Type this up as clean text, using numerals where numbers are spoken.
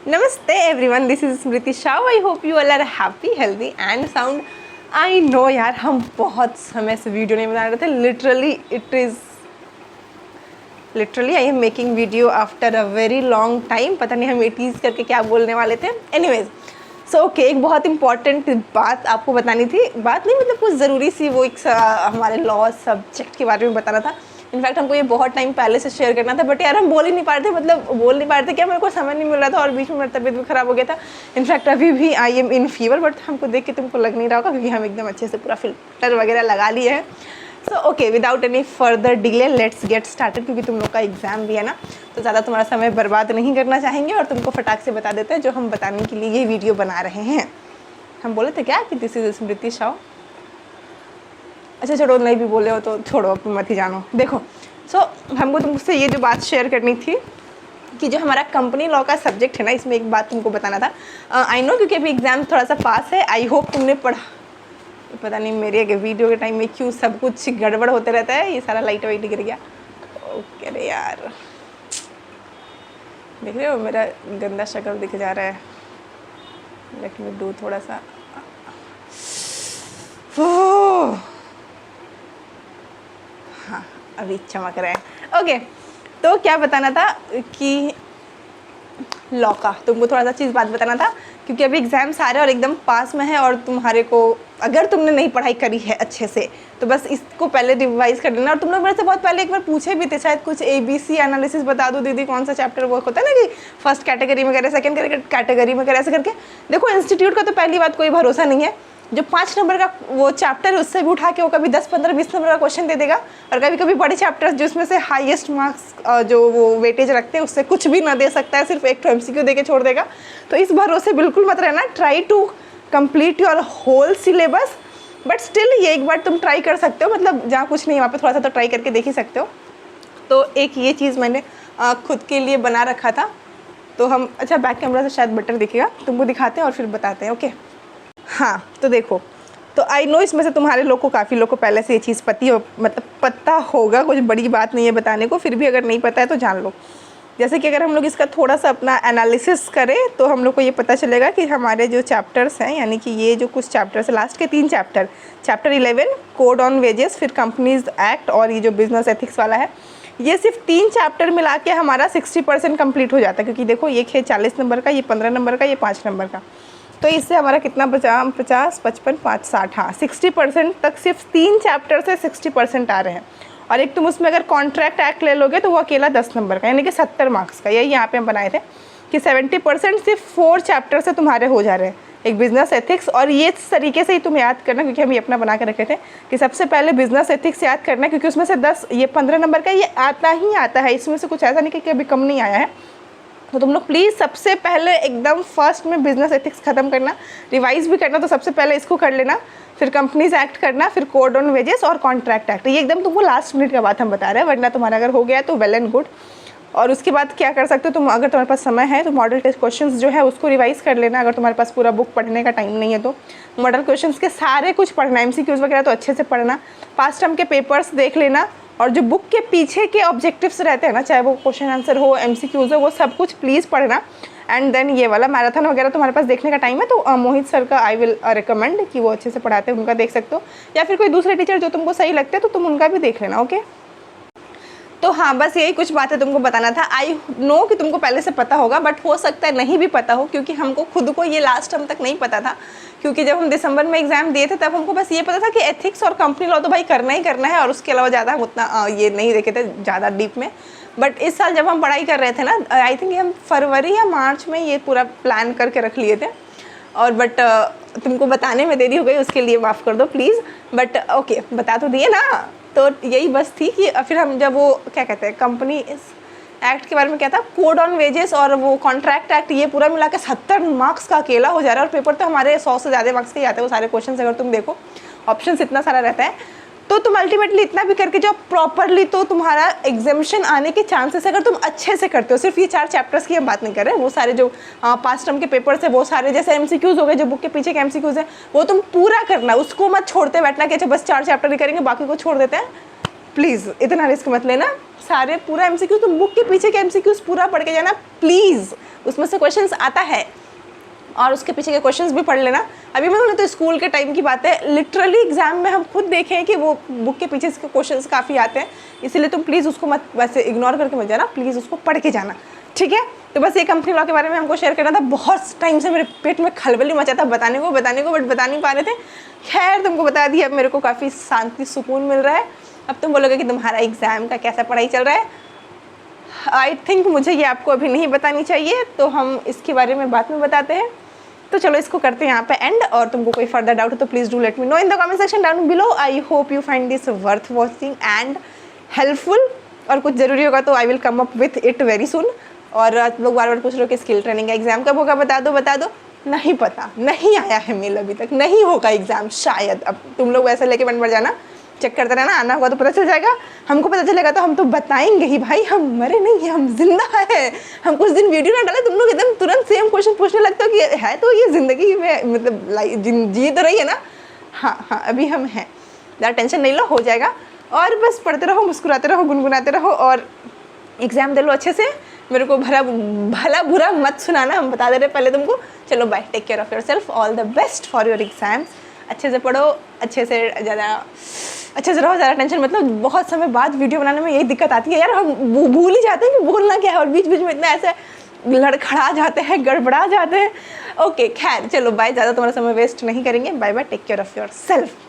Namaste everyone, this is Smriti Shah. I hope you all are happy, healthy and sound. I know यार हम बहुत समय से video नहीं बना रहे थे. Literally I am making video after a very long time. पता नहीं हम 80s करके क्या बोलने वाले थे. Anyways, so okay, एक बहुत इंपॉर्टेंट बात आपको बतानी थी. बात नहीं मतलब कुछ ज़रूरी सी वो एक हमारे लॉ सब्जेक्ट के बारे में बताना था. इनफैक्ट हमको ये बहुत टाइम पहले से शेयर करना था, बट यार हम बोल ही नहीं पा रहे थे. मतलब बोल नहीं पा रहे थे क्या, मेरे को समझ नहीं मिल रहा था और बीच में मेरी तबीयत भी ख़राब हो गया था. इनफैक्ट अभी भी I am in fever, but हमको देख के तुमको लग नहीं रहा होगा क्योंकि हम एकदम अच्छे से पूरा फिल्टर वगैरह लगा लिए हैं. So okay, without any further delay let's get started, क्योंकि तुम लोग का एग्जाम भी है ना, तो ज़्यादा तुम्हारा समय बर्बाद नहीं करना चाहेंगे और तुमको फटाक से बता देते हैं जो हम बताने के लिए ये वीडियो बना रहे हैं. हम बोले थे क्या कि दिस इज स्मृति शाह. अच्छा छोड़ो, नहीं भी बोले हो तो छोड़ो, अब मत ही जानो. देखो हमको तुमसे ये जो बात शेयर करनी थी कि जो हमारा कंपनी लॉ का सब्जेक्ट है ना, इसमें एक बात तुमको बताना था. आई नो क्योंकि अभी एग्ज़ाम थोड़ा सा पास है. आई होप तुमने पढ़ा. पता नहीं मेरे वीडियो के टाइम में क्यों सब कुछ गड़बड़ होते रहता है. ये सारा लाइट वाइट गिर गया. ओके अरे यार, देख रहे हो मेरा गंदा शक्ल दिख जा रहा है. लेट मी डू थोड़ा सा. हाँ अभी चमक रहा है. ओके, तो क्या बताना था कि लॉ का तुमको थोड़ा सा चीज़ बात बताना था, क्योंकि अभी एग्ज़ाम सारे और एकदम पास में है और तुम्हारे को अगर तुमने नहीं पढ़ाई करी है अच्छे से तो बस इसको पहले रिवाइज़ कर लेना. और तुम लोग मेरे से बहुत पहले एक बार पूछे भी थे शायद, कुछ ABC एनालिसिस बता दो दीदी, कौन सा चैप्टर वो होता है ना कि फर्स्ट कैटेगरी में करे, सेकंड कैटेगरी में करे, ऐसे करके. देखो इंस्टीट्यूट का तो पहली बात कोई भरोसा नहीं है. जो 5 नंबर का वो चैप्टर है उससे भी उठा के वो कभी 10, 15, 20 नंबर का क्वेश्चन दे देगा. और कभी कभी बड़े चैप्टर्स जिसमें से हाईएस्ट मार्क्स जो वो वेटेज रखते हैं उससे कुछ भी ना दे सकता है, सिर्फ एक तो MCQ दे के छोड़ देगा. तो इस भरोसे बिल्कुल मत रहना. Try to complete your whole syllabus, but still ये एक बार तुम ट्राई कर सकते हो. मतलब जहाँ कुछ नहीं वहाँ पे थोड़ा सा तो ट्राई करके देख ही सकते हो. तो एक ये चीज़ मैंने खुद के लिए बना रखा था. तो हम अच्छा बैक कैमरा से शायद बेटर दिखेगा, तुमको दिखाते हैं और फिर बताते हैं. ओके हाँ, तो देखो, तो आई नो इसमें से तुम्हारे लोग को काफ़ी लोग को पहले से ये चीज़ पता होगा. कुछ बड़ी बात नहीं है बताने को, फिर भी अगर नहीं पता है तो जान लो. जैसे कि अगर हम लोग इसका थोड़ा सा अपना एनालिसिस करें तो हम लोग को ये पता चलेगा कि हमारे जो चैप्टर्स हैं, यानी कि ये जो कुछ चैप्टर्स है, लास्ट के 3 चैप्टर 11 कोड ऑन वेजेस, फिर कंपनीज एक्ट और ये जो बिजनेस एथिक्स वाला है, ये सिर्फ 3 चैप्टर मिला के हमारा 60% कंप्लीट हो जाता है. क्योंकि देखो ये है 40 नंबर का, ये 15 नंबर का, ये 5 नंबर का. तो इससे हमारा कितना बचा? 50, 55, 5, 60. हाँ 60% तक सिर्फ 3 चैप्टर से 60% आ रहे हैं. और एक तुम उसमें अगर कॉन्ट्रैक्ट एक्ट ले लोगे तो वो अकेला 10 नंबर का, यानी कि 70 मार्क्स का. यही यहाँ पे हम बनाए थे कि 70% सिर्फ 4 चैप्टर से तुम्हारे हो जा रहे हैं. एक बिजनेस एथिक्स, और ये इस तरीके से ही तुम याद करना, क्योंकि हम ये अपना बना के रखे थे कि सबसे पहले बिजनेस एथिक्स याद करना, क्योंकि उसमें से 10 ये 15 नंबर का ये आता ही आता है. इसमें से कुछ ऐसा नहीं कि अभी कम नहीं आया है. तो तुम लोग प्लीज़ सबसे पहले एकदम फर्स्ट में बिजनेस एथिक्स ख़त्म करना. रिवाइज भी करना तो सबसे पहले इसको कर लेना, फिर कंपनीज एक्ट करना, फिर कोड ऑन वेजेस और कॉन्ट्रैक्ट एक्ट. ये एकदम तुमको लास्ट मिनट का बात हम बता रहे हैं, वरना तुम्हारा अगर हो गया तो वेल एंड गुड. और उसके बाद क्या कर सकते हो तुम, अगर तुम्हारे पास समय है तो मॉडल टेस्ट क्वेश्चंस जो है उसको रिवाइज कर लेना. अगर तुम्हारे पास पूरा बुक पढ़ने का टाइम नहीं है तो मॉडल क्वेश्चंस के सारे कुछ पढ़ना, MCQs वगैरह तो अच्छे से पढ़ना. पास्ट टर्म के पेपर्स देख लेना, और जो बुक के पीछे के ऑब्जेक्टिव्स रहते हैं ना, चाहे वो क्वेश्चन आंसर हो, MCQs हो, वो सब कुछ प्लीज़ पढ़ना. एंड देन ये वाला मैराथन वगैरह तुम्हारे पास देखने का टाइम है तो मोहित सर का आई विल रिकमेंड कि वो अच्छे से पढ़ाते हैं, उनका देख सकते हो. या फिर कोई दूसरे टीचर जो तुमको सही लगते हैं तो तुम उनका भी देख लेना. ओके, तो हाँ बस यही कुछ बातें तुमको बताना था. आई नो कि तुमको पहले से पता होगा, बट हो सकता है नहीं भी पता हो, क्योंकि हमको खुद को ये लास्ट टर्म तक नहीं पता था. क्योंकि जब हम दिसंबर में एग्जाम दिए थे तब हमको बस ये पता था कि एथिक्स और कंपनी लॉ तो भाई करना ही करना है, और उसके अलावा ज़्यादा हम उतना ये नहीं देखे थे ज़्यादा डीप में. बट इस साल जब हम पढ़ाई कर रहे थे ना, आई थिंक हम फरवरी या मार्च में ये पूरा प्लान करके रख लिए थे. और बट तुमको बताने में देरी हो गई, उसके लिए माफ़ कर दो प्लीज़. बट ओके, बता तो दिए ना. तो यही बस थी कि फिर हम जब वो क्या कहते हैं कंपनी एक्ट के बारे में क्या था, कोड ऑन वेजेस और वो कॉन्ट्रैक्ट एक्ट, ये पूरा मिला के 70 मार्क्स का अकेला हो जा रहा है. और पेपर तो हमारे 100 से ज़्यादा मार्क्स के ही आते हैं वो सारे क्वेश्चन. अगर तुम देखो ऑप्शंस इतना सारा रहता है, तो तुम अल्टीमेटली इतना भी करके जो प्रॉपरली, तो तुम्हारा एग्जामिशन आने के चांसेस अगर तुम अच्छे से करते हो. सिर्फ ये 4 चैप्टर्स की हम बात नहीं कर रहे, वो सारे जो पास्ट टर्म के पेपर्स है, वो सारे जैसे MCQs हो गए, जो बुक के पीछे के MCQs है, वो तुम पूरा करना. उसको मत छोड़ते बैठना कि अच्छा बस 4 चैप्टर ही करेंगे बाकी को छोड़ देते हैं. प्लीज़ इतना रिस्क मत लेना। सारे पूरा एमसीक्यू तुम बुक के पीछे के एमसीक्यूज पूरा पढ़ के जाना प्लीज़, उसमें से क्वेश्चंस आता है और उसके पीछे के क्वेश्चंस भी पढ़ लेना। अभी मैं बोलूँ तो स्कूल के टाइम की बात है, लिटरली एग्जाम में हम खुद देखे हैं कि वो बुक के पीछे के क्वेश्चंस काफ़ी आते हैं, इसलिए तुम प्लीज़ उसको मत वैसे इग्नोर करके मत जाना, प्लीज़ उसको पढ़ के जाना, ठीक है। तो बस ये कंपनी लॉ के बारे में हमको शेयर करना था। बहुत टाइम से मेरे पेट में खलबली मचा था बताने को बट बता नहीं पा रहे थे। खैर तुमको बता दिया, अब मेरे को काफ़ी शांति सुकून मिल रहा है। अब तुम बोलोगे कि तुम्हारा एग्ज़ाम का कैसा पढ़ाई चल रहा है। आई थिंक मुझे ये आपको अभी नहीं बतानी चाहिए, तो हम इसके बारे में बाद में बताते हैं। तो चलो इसको करते हैं यहाँ पे एंड, और तुमको कोई फर्दर डाउट हो तो please do let me know in the comment section down below. I hope you find this worth watching and helpful, और कुछ ज़रूरी होगा तो I will come up with it very soon. और लोग बार बार पूछ रहे हो कि स्किल ट्रेनिंग का एग्ज़ाम कब होगा, बता दो। नहीं पता, नहीं आया है मेल अभी तक, नहीं होगा एग्ज़ाम शायद। अब तुम लोग वैसे लेके बन जाना, चेक करते रहना, आना होगा तो पता चल जाएगा। हमको पता चलेगा तो हम तो बताएंगे ही भाई, हम मरे नहीं हैं, हम जिंदा है। हम कुछ दिन वीडियो ना डाले, तुम लोग एकदम तुरंत सेम क्वेश्चन पूछने लगते हो कि है तो ये ज़िंदगी में मतलब जी तो रही है ना। हाँ अभी हम हैं, ज़्यादा टेंशन नहीं लो, हो जाएगा। और बस पढ़ते रहो, मुस्कुराते रहो, गुनगुनाते रहो और एग्ज़ाम दे लो अच्छे से। मेरे को भला बुरा मत सुनाना, हम बता दे रहे पहले तुमको। चलो bye, take care of yourself, all the best for your exams. अच्छे से पढ़ो, अच्छे से रहो, ज़्यादा टेंशन मतलब। बहुत समय बाद वीडियो बनाने में यही दिक्कत आती है यार, हम भूल ही जाते हैं कि बोलना क्या है, और बीच बीच में इतना ऐसे लड़खड़ा जाते हैं, गड़बड़ा जाते हैं। ओके खैर चलो बाय, ज़्यादा तुम्हारा समय वेस्ट नहीं करेंगे। Bye bye, take care of yourself.